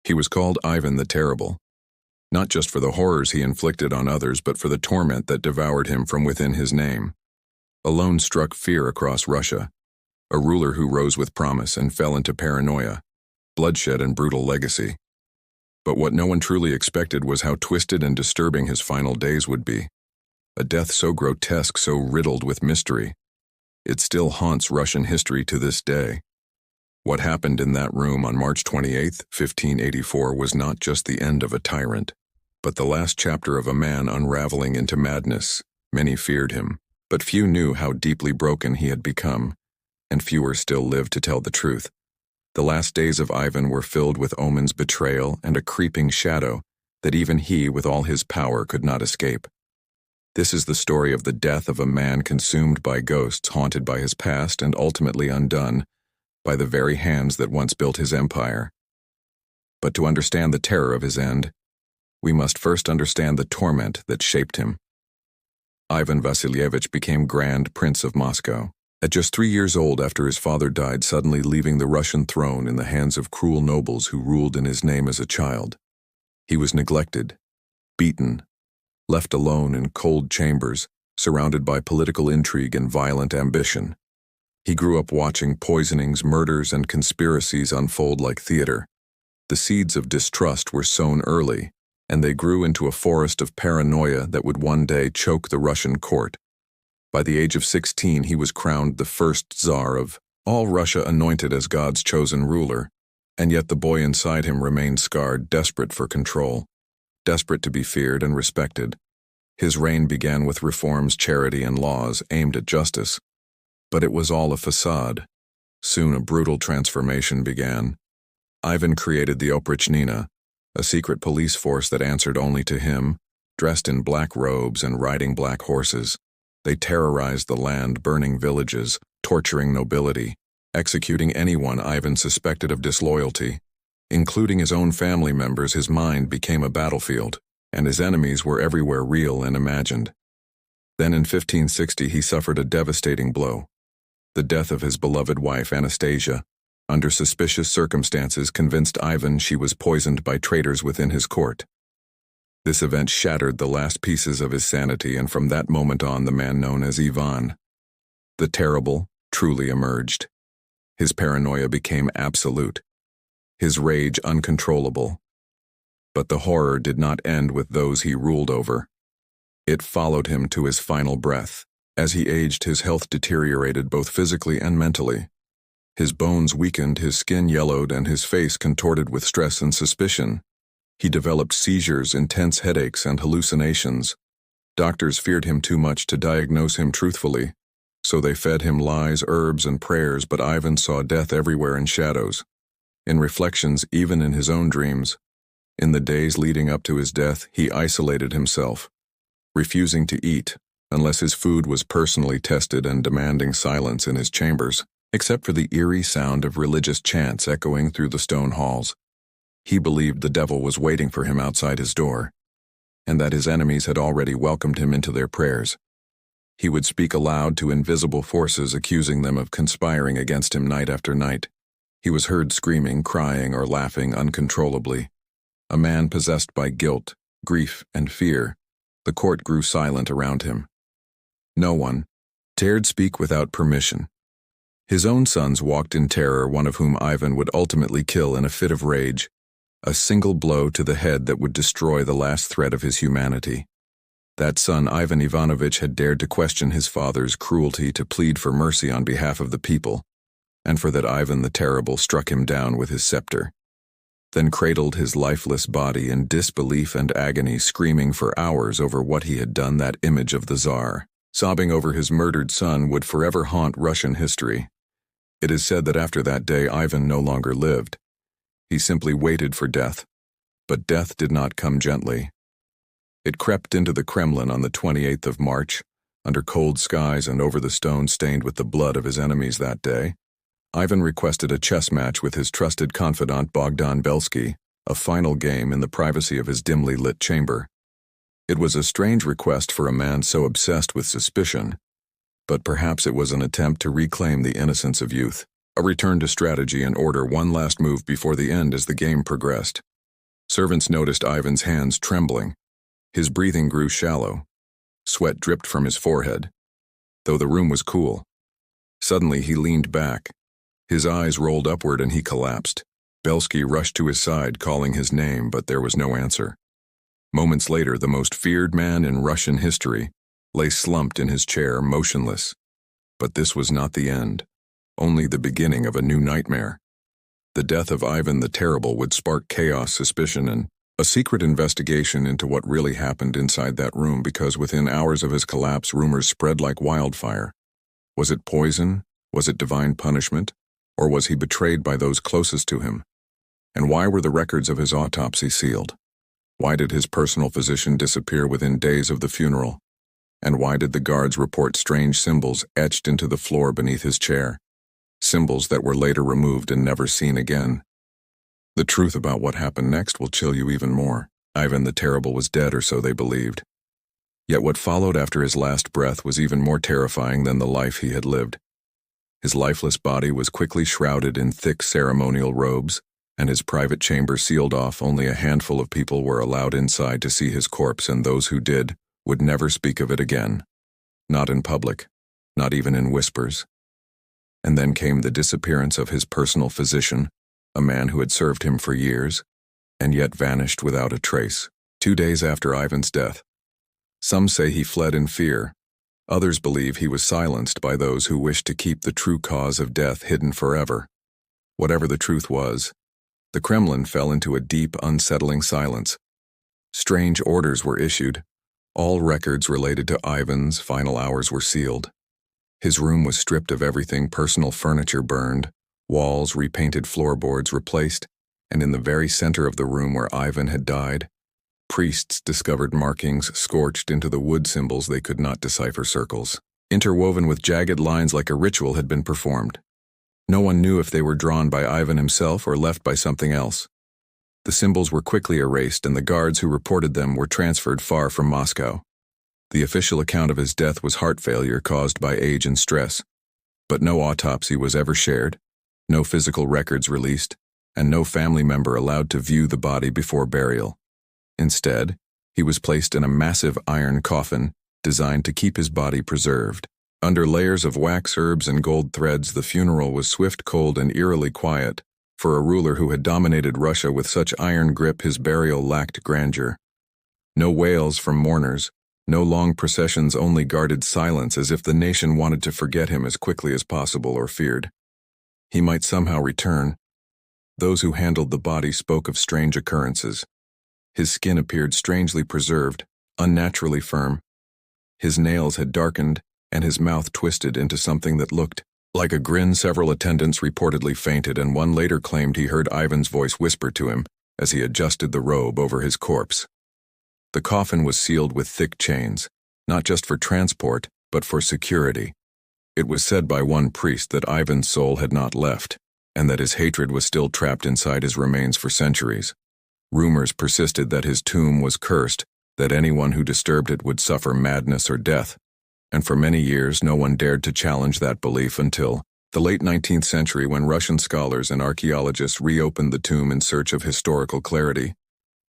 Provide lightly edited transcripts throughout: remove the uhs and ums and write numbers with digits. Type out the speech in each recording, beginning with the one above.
He was called Ivan the Terrible, not just for the horrors he inflicted on others, but for the torment that devoured him from within his name. Alone struck fear across Russia, a ruler who rose with promise and fell into paranoia, bloodshed and brutal legacy. But what no one truly expected was how twisted and disturbing his final days would be. A death so grotesque, so riddled with mystery. It still haunts Russian history to this day. What happened in that room on March 28, 1584 was not just the end of a tyrant, but the last chapter of a man unraveling into madness. Many feared him, but few knew how deeply broken he had become, and fewer still lived to tell the truth. The last days of Ivan were filled with Omen's betrayal and a creeping shadow that even he, with all his power, could not escape. This is the story of the death of a man consumed by ghosts, haunted by his past, and ultimately undone by the very hands that once built his empire. But to understand the terror of his end, we must first understand the torment that shaped him. Ivan Vasilievich became Grand Prince of Moscow. At just 3 years old after his father died, suddenly leaving the Russian throne in the hands of cruel nobles who ruled in his name as a child. He was neglected, beaten, left alone in cold chambers, surrounded by political intrigue and violent ambition. He grew up watching poisonings, murders, and conspiracies unfold like theater. The seeds of distrust were sown early, and they grew into a forest of paranoia that would one day choke the Russian court. By the age of 16, he was crowned the first Tsar of all Russia, anointed as God's chosen ruler, and yet the boy inside him remained scarred, desperate for control, desperate to be feared and respected. His reign began with reforms, charity, and laws aimed at justice. But it was all a facade. Soon a brutal transformation began. Ivan created the Oprichnina, a secret police force that answered only to him, dressed in black robes and riding black horses. They terrorized the land, burning villages, torturing nobility, executing anyone Ivan suspected of disloyalty. Including his own family members, his mind became a battlefield, and his enemies were everywhere, real and imagined. Then in 1560 he suffered a devastating blow. The death of his beloved wife Anastasia, under suspicious circumstances, convinced Ivan she was poisoned by traitors within his court. This event shattered the last pieces of his sanity, and from that moment on, the man known as Ivan the Terrible truly emerged. His paranoia became absolute, his rage uncontrollable. But the horror did not end with those he ruled over. It followed him to his final breath. As he aged, his health deteriorated both physically and mentally. His bones weakened, his skin yellowed, and his face contorted with stress and suspicion. He developed seizures, intense headaches, and hallucinations. Doctors feared him too much to diagnose him truthfully, so they fed him lies, herbs, and prayers, but Ivan saw death everywhere in shadows, in reflections, even in his own dreams. In the days leading up to his death, he isolated himself, refusing to eat unless his food was personally tested, and demanding silence in his chambers, except for the eerie sound of religious chants echoing through the stone halls. He believed the devil was waiting for him outside his door, and that his enemies had already welcomed him into their prayers. He would speak aloud to invisible forces, accusing them of conspiring against him night after night. He was heard screaming, crying, or laughing uncontrollably. A man possessed by guilt, grief, and fear. The court grew silent around him. No one dared speak without permission. His own sons walked in terror, one of whom Ivan would ultimately kill in a fit of rage, a single blow to the head that would destroy the last thread of his humanity. That son, Ivan Ivanovich, had dared to question his father's cruelty, to plead for mercy on behalf of the people, and for that Ivan the Terrible struck him down with his scepter, then cradled his lifeless body in disbelief and agony, screaming for hours over what he had done. That image of the Tsar, sobbing over his murdered son, would forever haunt Russian history. It is said that after that day, Ivan no longer lived. He simply waited for death, but death did not come gently. It crept into the Kremlin on the 28th of March, under cold skies and over the stone stained with the blood of his enemies. That day, Ivan requested a chess match with his trusted confidant Bogdan Belsky, a final game in the privacy of his dimly lit chamber. It was a strange request for a man so obsessed with suspicion, but perhaps it was an attempt to reclaim the innocence of youth, a return to strategy and order, one last move before the end as the game progressed. Servants noticed Ivan's hands trembling. His breathing grew shallow. Sweat dripped from his forehead, though the room was cool. Suddenly he leaned back. His eyes rolled upward and he collapsed. Belsky rushed to his side, calling his name, but there was no answer. Moments later, the most feared man in Russian history lay slumped in his chair, motionless. But this was not the end, only the beginning of a new nightmare. The death of Ivan the Terrible would spark chaos, suspicion, and a secret investigation into what really happened inside that room, because within hours of his collapse, rumors spread like wildfire. Was it poison? Was it divine punishment? Or was he betrayed by those closest to him? And why were the records of his autopsy sealed? Why did his personal physician disappear within days of the funeral? And why did the guards report strange symbols etched into the floor beneath his chair? Symbols that were later removed and never seen again. The truth about what happened next will chill you even more. Ivan the Terrible was dead, or so they believed. Yet what followed after his last breath was even more terrifying than the life he had lived. His lifeless body was quickly shrouded in thick ceremonial robes, and his private chamber sealed off. Only a handful of people were allowed inside to see his corpse, and those who did would never speak of it again. Not in public, not even in whispers. And then came the disappearance of his personal physician, a man who had served him for years, and yet vanished without a trace. 2 days after Ivan's death. Some say he fled in fear. Others believe he was silenced by those who wished to keep the true cause of death hidden forever. Whatever the truth was, the Kremlin fell into a deep, unsettling silence. Strange orders were issued. All records related to Ivan's final hours were sealed. His room was stripped of everything, personal furniture burned, walls repainted, floorboards replaced, and in the very center of the room where Ivan had died, priests discovered markings scorched into the wood symbols they could not decipher, circles, interwoven with jagged lines like a ritual had been performed. No one knew if they were drawn by Ivan himself or left by something else. The symbols were quickly erased, and the guards who reported them were transferred far from Moscow. The official account of his death was heart failure caused by age and stress. But no autopsy was ever shared, no physical records released, and no family member allowed to view the body before burial. Instead, he was placed in a massive iron coffin designed to keep his body preserved. Under layers of wax, herbs, and gold threads, the funeral was swift, cold, and eerily quiet. For a ruler who had dominated Russia with such iron grip, his burial lacked grandeur. No wails from mourners, no long processions, only guarded silence, as if the nation wanted to forget him as quickly as possible or feared he might somehow return. Those who handled the body spoke of strange occurrences. His skin appeared strangely preserved, unnaturally firm. His nails had darkened, and his mouth twisted into something that looked like a grin. Several attendants reportedly fainted, and one later claimed he heard Ivan's voice whisper to him as he adjusted the robe over his corpse. The coffin was sealed with thick chains, not just for transport, but for security. It was said by one priest that Ivan's soul had not left, and that his hatred was still trapped inside his remains for centuries. Rumors persisted that his tomb was cursed, that anyone who disturbed it would suffer madness or death. And for many years, no one dared to challenge that belief until the late 19th century, when Russian scholars and archaeologists reopened the tomb in search of historical clarity.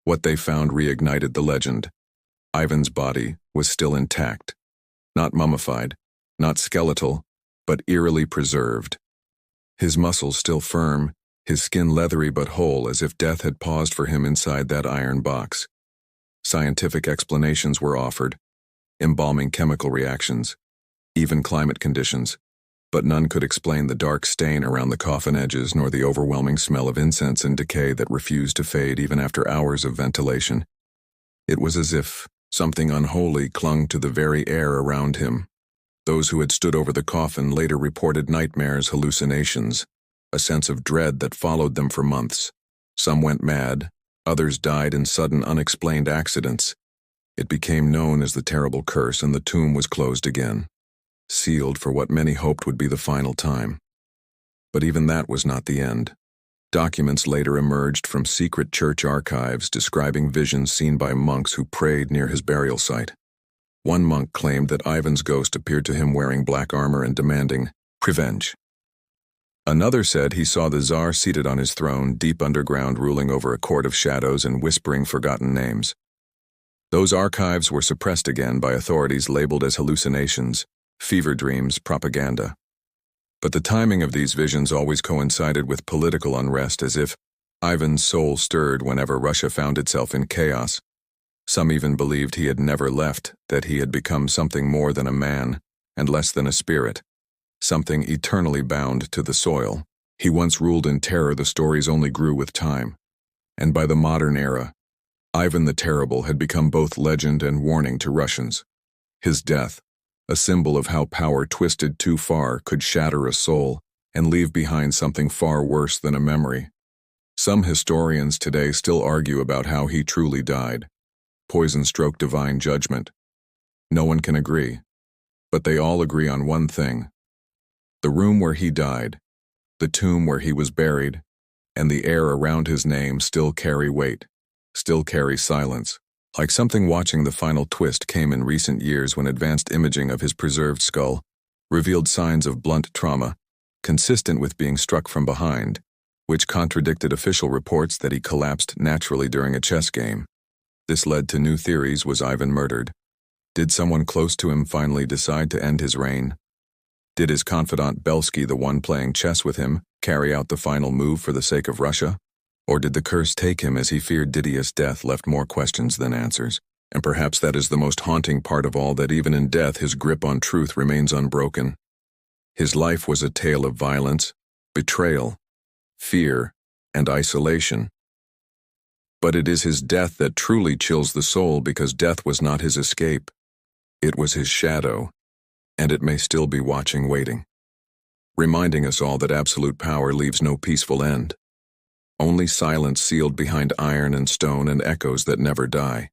What they found reignited the legend. Ivan's body was still intact, not mummified, not skeletal, but eerily preserved. His muscles still firm, his skin leathery but whole, as if death had paused for him inside that iron box. Scientific explanations were offered, embalming chemical reactions, even climate conditions, but none could explain the dark stain around the coffin edges, nor the overwhelming smell of incense and decay that refused to fade even after hours of ventilation. It was as if something unholy clung to the very air around him. Those who had stood over the coffin later reported nightmares, hallucinations, a sense of dread that followed them for months. Some went mad, others died in sudden, unexplained accidents. It became known as the terrible curse, and the tomb was closed again, sealed for what many hoped would be the final time. But even that was not the end. Documents later emerged from secret church archives describing visions seen by monks who prayed near his burial site. One monk claimed that Ivan's ghost appeared to him wearing black armor and demanding revenge. Another said he saw the Tsar seated on his throne, deep underground, ruling over a court of shadows and whispering forgotten names. Those archives were suppressed again by authorities, labeled as hallucinations, fever dreams, propaganda. But the timing of these visions always coincided with political unrest, as if Ivan's soul stirred whenever Russia found itself in chaos. Some even believed he had never left, that he had become something more than a man and less than a spirit, something eternally bound to the soil. He once ruled in terror. The stories only grew with time. And by the modern era, Ivan the Terrible had become both legend and warning to Russians. His death, a symbol of how power twisted too far could shatter a soul and leave behind something far worse than a memory. Some historians today still argue about how he truly died. Poison stroke, divine judgment. No one can agree. But they all agree on one thing: the room where he died, the tomb where he was buried, and the air around his name still carry weight, still carry silence. Like something watching. The final twist came in recent years when advanced imaging of his preserved skull revealed signs of blunt trauma, consistent with being struck from behind, which contradicted official reports that he collapsed naturally during a chess game. This led to new theories. Was Ivan murdered? Did someone close to him finally decide to end his reign? Did his confidant Belsky, the one playing chess with him, carry out the final move for the sake of Russia? Or did the curse take him as he feared? Didier's death left more questions than answers. And perhaps that is the most haunting part of all, that even in death his grip on truth remains unbroken. His life was a tale of violence, betrayal, fear, and isolation. But it is his death that truly chills the soul, because death was not his escape. It was his shadow, and it may still be watching, waiting, reminding us all that absolute power leaves no peaceful end. Only silence sealed behind iron and stone, and echoes that never die.